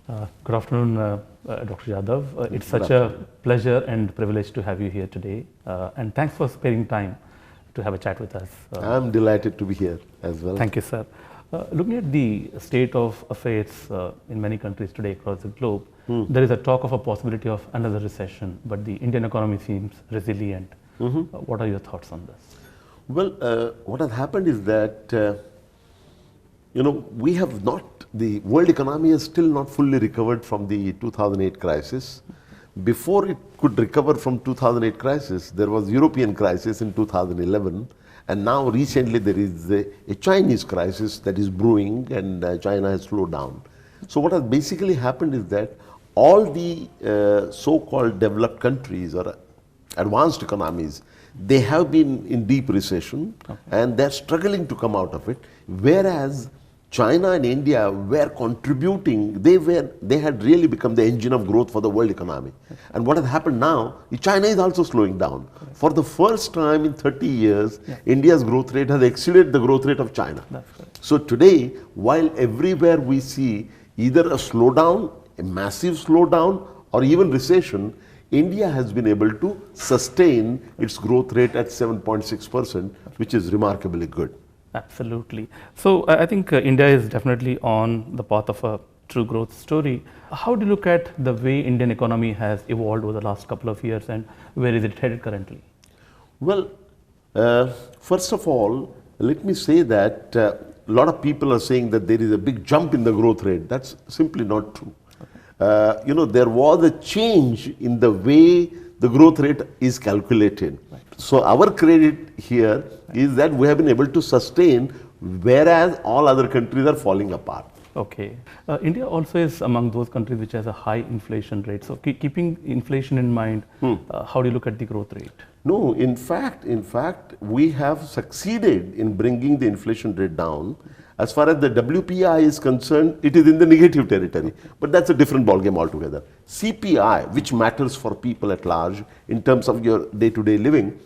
Good afternoon, Dr. Jadhav. It's such a pleasure and privilege to have you here today. And thanks for sparing time to have a chat with us. I'm delighted to be here as well. Thank you, sir. Looking at the state of affairs in many countries today across the globe, there is a talk of a possibility of another recession, but the Indian economy seems resilient. What are your thoughts on this? Well, what has happened is that, we have not, the world economy has still not fully recovered from the 2008 crisis. Before it could recover from 2008 crisis, there was European crisis in 2011. And now recently there is a Chinese crisis that is brewing, and China has slowed down. So what has basically happened is that all the so-called developed countries or advanced economies, they have been in deep recession and they're struggling to come out of it. Whereas China and India were contributing, they had really become the engine of growth for the world economy. And what has happened now, China is also slowing down. For the first time in 30 years, India's growth rate has exceeded the growth rate of China. So today, while everywhere we see either a slowdown, a massive slowdown, or even recession, India has been able to sustain its growth rate at 7.6%, which is remarkably good. Absolutely. So I think India is definitely on the path of a true growth story. How do you look at the way Indian economy has evolved over the last couple of years, and where is it headed currently? Well, first of all, let me say that a lot of people are saying that there is a big jump in the growth rate. That's simply not true. There was a change in the way the growth rate is calculated. So our credit here is that we have been able to sustain, whereas all other countries are falling apart. Okay. India also is among those countries which has a high inflation rate. So keeping inflation in mind, how do you look at the growth rate? No, in fact, we have succeeded in bringing the inflation rate down. As far as the WPI is concerned, it is in the negative territory, but that's a different ballgame altogether. CPI, which matters for people at large in terms of your day-to-day living,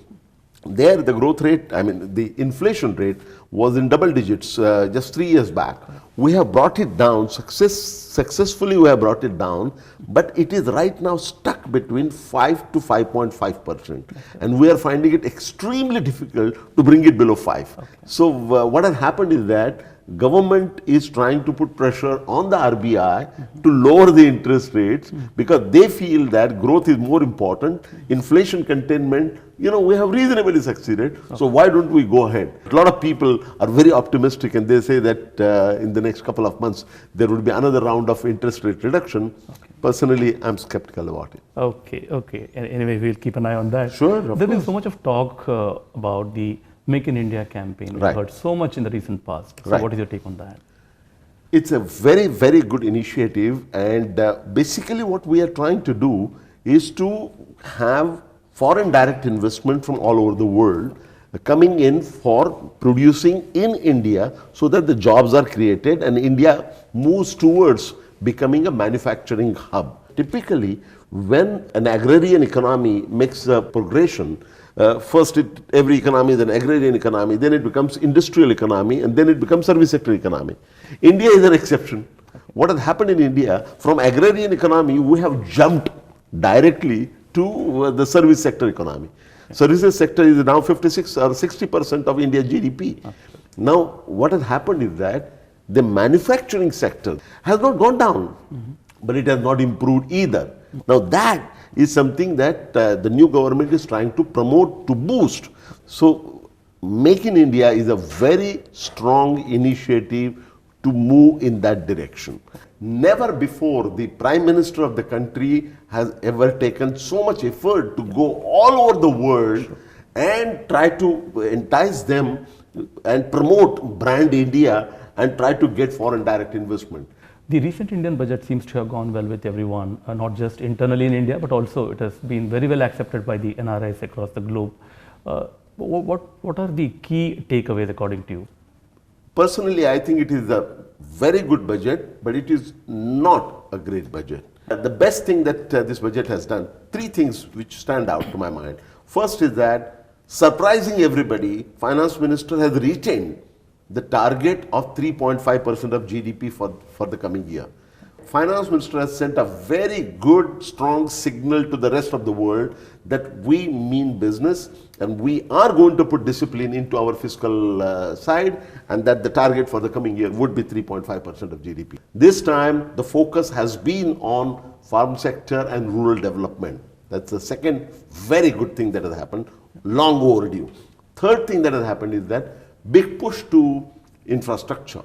there the growth rate, the inflation rate was in double digits just 3 years back. We have brought it down, successfully we have brought it down, but it is right now stuck between 5 to 5.5%. And we are finding it extremely difficult to bring it below 5. So what has happened is that government is trying to put pressure on the RBI to lower the interest rates because they feel that growth is more important. Inflation containment, we have reasonably succeeded. So why don't we go ahead? A lot of people are very optimistic and they say that in the next couple of months there will be another round of interest rate reduction. Personally, I'm skeptical about it. Okay. Anyway, we'll keep an eye on that. Sure, There's been so much of talk about the Make in India campaign. We've heard so much in the recent past. So what is your take on that? It's a very, very good initiative, and basically what we are trying to do is to have foreign direct investment from all over the world coming in for producing in India so that the jobs are created and India moves towards becoming a manufacturing hub. Typically, when an agrarian economy makes a progression, first every economy is an agrarian economy, then it becomes industrial economy, and then it becomes service sector economy. India is an exception. What has happened in India, from agrarian economy, we have jumped directly to the service sector economy. Services sector is now 56 or 60% of India's GDP. Now, what has happened is that the manufacturing sector has not gone down, but it has not improved either. Now that is something that the new government is trying to promote, to boost. So Make in India is a very strong initiative to move in that direction. Never before the Prime Minister of the country has ever taken so much effort to go all over the world and try to entice them and promote brand India and try to get foreign direct investment. The recent Indian budget seems to have gone well with everyone, not just internally in India, but also it has been very well accepted by the NRIs across the globe. What are the key takeaways according to you? Personally, I think it is a very good budget, but it is not a great budget. The best thing that this budget has done, three things which stand out to my mind. First is that, surprising everybody, Finance Minister has retained the target of 3.5% of GDP for the coming year. finance minister has sent a very good, strong signal to the rest of the world that we mean business and we are going to put discipline into our fiscal side, and that the target for the coming year would be 3.5% of GDP. This time, the focus has been on farm sector and rural development. That's the second very good thing that has happened, long overdue. Third thing that has happened is that big push to infrastructure.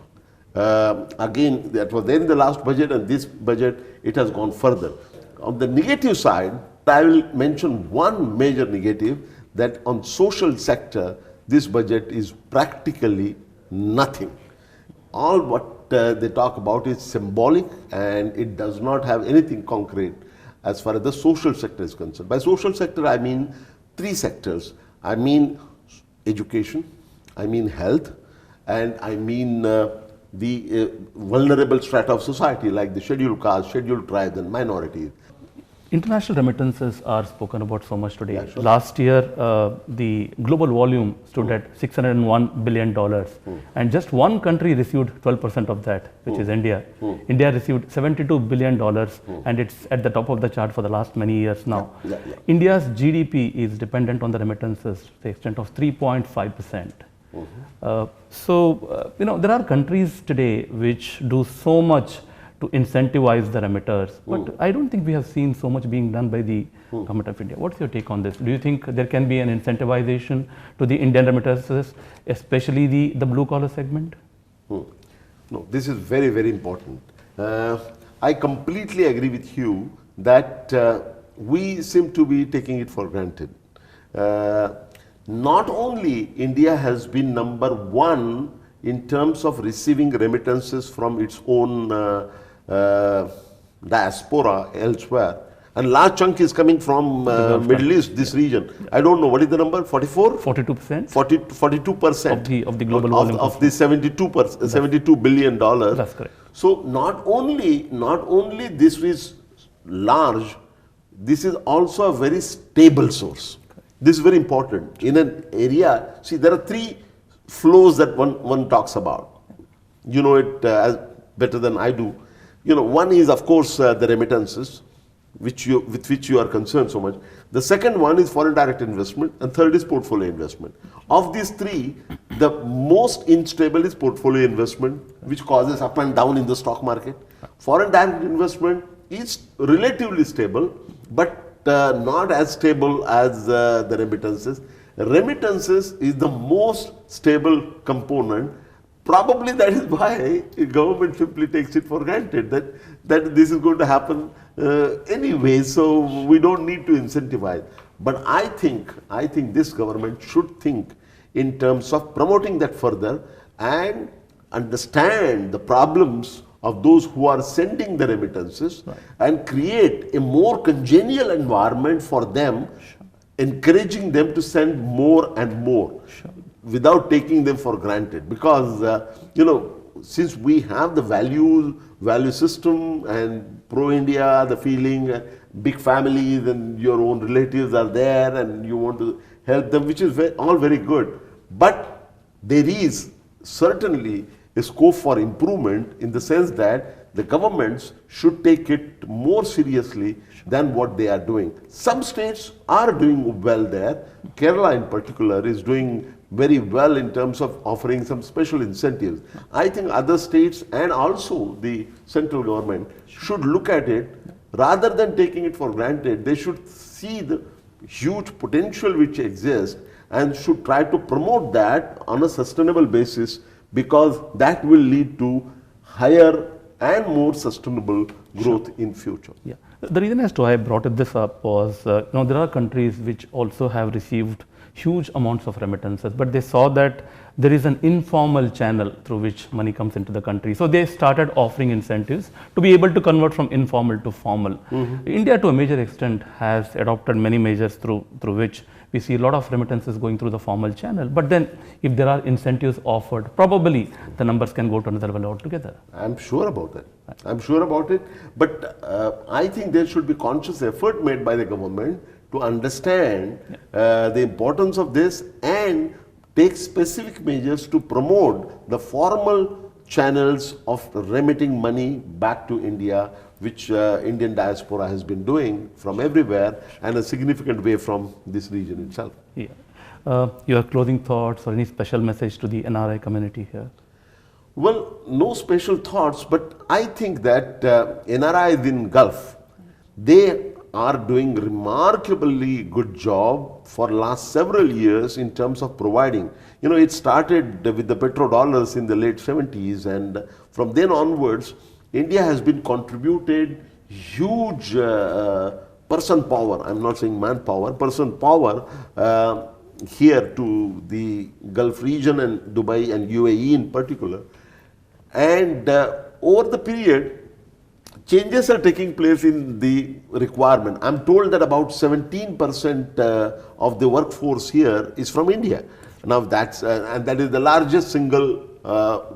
Again, that was there in the last budget, and this budget, it has gone further. On the negative side, I will mention one major negative, that on social sector, this budget is practically nothing. All what they talk about is symbolic, and it does not have anything concrete as far as the social sector is concerned. By social sector, I mean three sectors. I mean education, I mean health, and I mean the vulnerable strata of society, like the scheduled castes, scheduled tribes, and minorities. International remittances are spoken about so much today. Yeah, sure. Last year, the global volume stood at $601 billion, and just one country received 12% of that, which is India. India received $72 billion, and it's at the top of the chart for the last many years now. India's GDP is dependent on the remittances to the extent of 3.5%. There are countries today which do so much to incentivize the remitters, but I don't think we have seen so much being done by the government of India. What's your take on this? Do you think there can be an incentivization to the Indian remittances, especially the blue collar segment? No, this is very, very important. I completely agree with you that we seem to be taking it for granted. Not only India has been number one in terms of receiving remittances from its own diaspora elsewhere, and large chunk is coming from Middle East, this region. I don't know, what is the number, 44? 42%? 42% of the global volume. Of the $72 billion. That's correct. So not only this is large, this is also a very stable source. This is very important. In an area, see, there are three flows that one talks about. You know it as better than I do. One is, of course, the remittances, with which you are concerned so much. The second one is foreign direct investment, and third is portfolio investment. Of these three, the most unstable is portfolio investment, which causes up and down in the stock market. Foreign direct investment is relatively stable, but not as stable as the remittances. Remittances is the most stable component. Probably that is why government simply takes it for granted that this is going to happen anyway, so we don't need to incentivize. But I think this government should think in terms of promoting that further and understand the problems of those who are sending the remittances, and create a more congenial environment for them, encouraging them to send more and more without taking them for granted. Because, since we have the value system and pro-India, the feeling, big families and your own relatives are there and you want to help them, which is all very good. But there is certainly a scope for improvement in the sense that the governments should take it more seriously than what they are doing. Some states are doing well there. Kerala in particular is doing very well in terms of offering some special incentives. I think other states and also the central government should look at it rather than taking it for granted. They should see the huge potential which exists and should try to promote that on a sustainable basis, because that will lead to higher and more sustainable growth in future. Yeah. The reason as to why I brought this up was, there are countries which also have received huge amounts of remittances, but they saw that there is an informal channel through which money comes into the country. So they started offering incentives to be able to convert from informal to formal. India, to a major extent, has adopted many measures through which we see a lot of remittances going through the formal channel. But then if there are incentives offered, probably the numbers can go to another level altogether. I'm sure about that. I'm sure about it. But I think there should be conscious effort made by the government to understand the importance of this and take specific measures to promote the formal channels of remitting money back to India, which Indian diaspora has been doing from everywhere and a significant way from this region itself. Yeah. Your closing thoughts or any special message to the NRI community here? Well, no special thoughts, but I think that NRIs in Gulf, they are doing remarkably good job for last several years in terms of providing. You know, it started with the petrodollars in the late 70s, and from then onwards, India has been contributed huge person power, I'm not saying manpower, person power here to the Gulf region and Dubai and UAE in particular. And over the period, changes are taking place in the requirement. I'm told that about 17% of the workforce here is from India. Now that's, and that is the largest single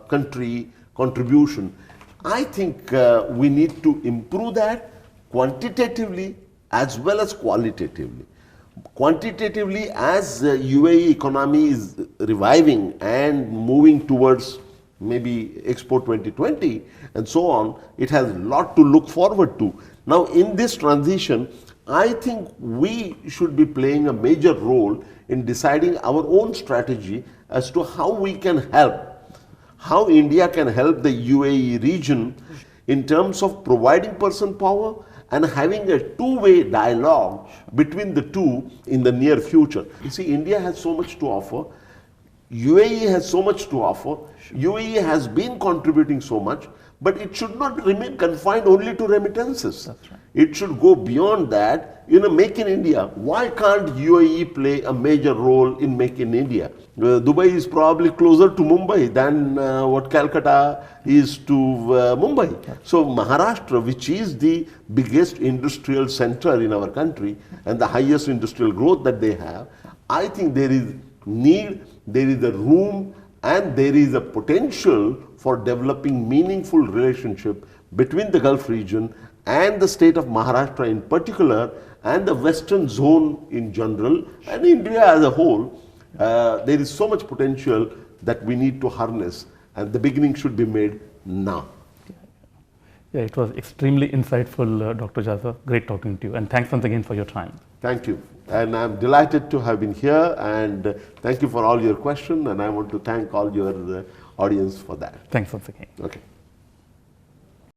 country contribution. I think we need to improve that quantitatively as well as qualitatively. Quantitatively, as UAE economy is reviving and moving towards maybe Expo 2020 and so on, it has a lot to look forward to. Now in this transition, I think we should be playing a major role in deciding our own strategy as to how we can help, how India can help the UAE region in terms of providing person power and having a two-way dialogue between the two in the near future. You see, India has so much to offer. UAE has so much to offer. UAE has been contributing so much, but it should not remain confined only to remittances. That's right. It should go beyond that. You know, Make in India. Why can't UAE play a major role in Make in India? Dubai is probably closer to Mumbai than what Calcutta is to Mumbai. So Maharashtra, which is the biggest industrial center in our country and the highest industrial growth that they have, I think there is need, there is a room, and there is a potential for developing meaningful relationship between the Gulf region and the state of Maharashtra in particular, and the western zone in general, and India as a whole. There is so much potential that we need to harness, and the beginning should be made now. Yeah, it was extremely insightful, Dr. Jadhav. Great talking to you, and thanks once again for your time. Thank you. And I'm delighted to have been here, and thank you for all your questions, and I want to thank all your audience for that. Thanks once again. Okay.